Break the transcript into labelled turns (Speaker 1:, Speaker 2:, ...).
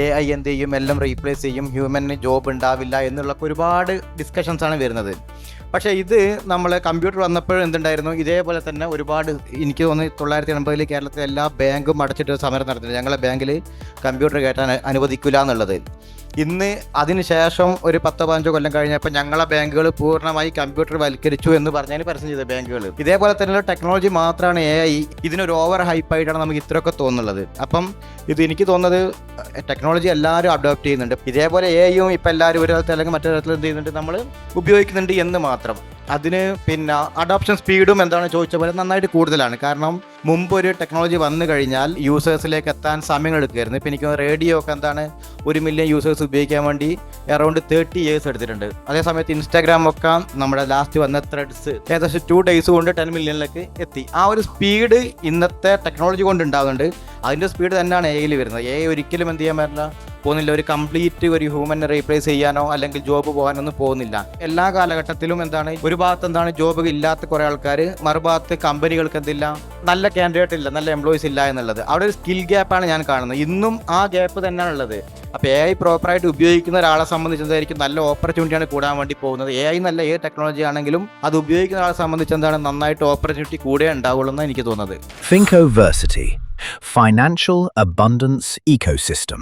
Speaker 1: AI എന്ത് ചെയ്യും, എല്ലാം റീപ്ലേസ് ചെയ്യും, ഹ്യൂമന് ജോബ് ഉണ്ടാവില്ല എന്നുള്ള ഒരുപാട് ഡിസ്കഷൻസാണ് വരുന്നത്. പക്ഷേ ഇത് നമ്മൾ കമ്പ്യൂട്ടർ വന്നപ്പോൾ എന്തുണ്ടായിരുന്നു, ഇതേപോലെ തന്നെ ഒരുപാട്, എനിക്ക് തോന്നുന്നു 1980 കേരളത്തിലെ എല്ലാ ബാങ്കും അടച്ചിട്ട് സമരം നടത്തുന്നത് ഞങ്ങളെ ബാങ്കിൽ കമ്പ്യൂട്ടർ കയറ്റാൻ അനുവദിക്കില്ല എന്നുള്ളത്. ഇന്ന് അതിന് ശേഷം ഒരു 10-15 കൊല്ലം കഴിഞ്ഞപ്പോൾ ഞങ്ങളെ ബാങ്കുകൾ പൂർണ്ണമായി കമ്പ്യൂട്ടർ വൽക്കരിച്ചു എന്ന് പറഞ്ഞാൽ പരസ്യം ചെയ്ത ബാങ്കുകൾ. ഇതേപോലെ തന്നെയുള്ള ടെക്നോളജി മാത്രമാണ് AI. ഇതിനൊരു ഓവർ ഹൈപ്പായിട്ടാണ് നമുക്ക് ഇത്രയൊക്കെ തോന്നുന്നത്. അപ്പം ഇത് എനിക്ക് തോന്നുന്നത് ടെക്നോളജി എല്ലാവരും അഡോപ്റ്റ് ചെയ്യുന്നുണ്ട്. ഇതേപോലെ AIയും ഇപ്പം എല്ലാവരും ഒരു തരത്തിൽ അല്ലെങ്കിൽ മറ്റൊരു തരത്തിൽ എന്ത് ചെയ്യുന്നുണ്ട്, നമ്മൾ ഉപയോഗിക്കുന്നുണ്ട് എന്ന് മാത്രം. അതിന് പിന്നെ അഡോപ്ഷൻ സ്പീഡും എന്താണ് ചോദിച്ച പോലെ നന്നായിട്ട് കൂടുതലാണ്. കാരണം മുമ്പ് ഒരു ടെക്നോളജി വന്നു കഴിഞ്ഞാൽ യൂസേഴ്സിലേക്ക് എത്താൻ സമയങ്ങൾ എടുക്കുമായിരുന്നു. ഇപ്പം എനിക്ക് റേഡിയോ ഒക്കെ എന്താണ് 1 മില്യൺ യൂസേഴ്സ് ഉപയോഗിക്കാൻ വേണ്ടി അറൗണ്ട് 30 years എടുത്തിട്ടുണ്ട്. അതേസമയത്ത് ഇൻസ്റ്റാഗ്രാം ഒക്കെ നമ്മുടെ ലാസ്റ്റ് വന്ന ത്രെഡ്സ് ഏകദേശം 2 days കൊണ്ട് 10 മില്യണിലേക്ക് എത്തി. ആ ഒരു സ്പീഡ് ഇന്നത്തെ ടെക്നോളജി കൊണ്ട് ഉണ്ടാകുന്നുണ്ട്. അതിൻ്റെ സ്പീഡ് തന്നെയാണ് AI വരുന്നത്. AI ഒരിക്കലും എന്ത് ചെയ്യാൻ പറ്റില്ല, പോകുന്നില്ല, ഒരു കംപ്ലീറ്റ് ഒരു ഹ്യൂമനെ റീപ്ലേസ് ചെയ്യാനോ അല്ലെങ്കിൽ ജോബ് പോകാനൊന്നും പോകുന്നില്ല. എല്ലാ കാലഘട്ടത്തിലും എന്താണ്, ഒരു ഭാഗത്ത് എന്താണ് ജോബ് ഇല്ലാത്ത കുറേ ആൾക്കാർ, മറുഭാഗത്ത് കമ്പനികൾക്ക് എന്തില്ല, നല്ല കാൻഡിഡേറ്റ് ഇല്ല, നല്ല എംപ്ലോയീസ് ഇല്ല എന്നുള്ളത്. അവിടെ ഒരു സ്കിൽ ഗ്യാപ്പാണ് ഞാൻ കാണുന്നത്. ഇന്നും ആ ഗ്യാപ്പ് തന്നെയാണ് ഉള്ളത്. അപ്പോൾ AI പ്രോപ്പറായിട്ട് ഉപയോഗിക്കുന്ന ഒരാളെ സംബന്ധിച്ചതായിരിക്കും നല്ല ഓപ്പർച്യൂണിറ്റിയാണ് കൂടാൻ വേണ്ടി പോകുന്നത്. AI നല്ല ഏത് ടെക്നോളജി ആണെങ്കിലും അത് ഉപയോഗിക്കുന്ന ഒരാളെ സംബന്ധിച്ച് എന്താണ് നന്നായിട്ട് ഓപ്പർച്യൂണിറ്റി കൂടെ ഉണ്ടാവുള്ളൂ എന്നാണ് എനിക്ക് തോന്നുന്നത്.
Speaker 2: Thinkoversity, Financial Abundance Ecosystem.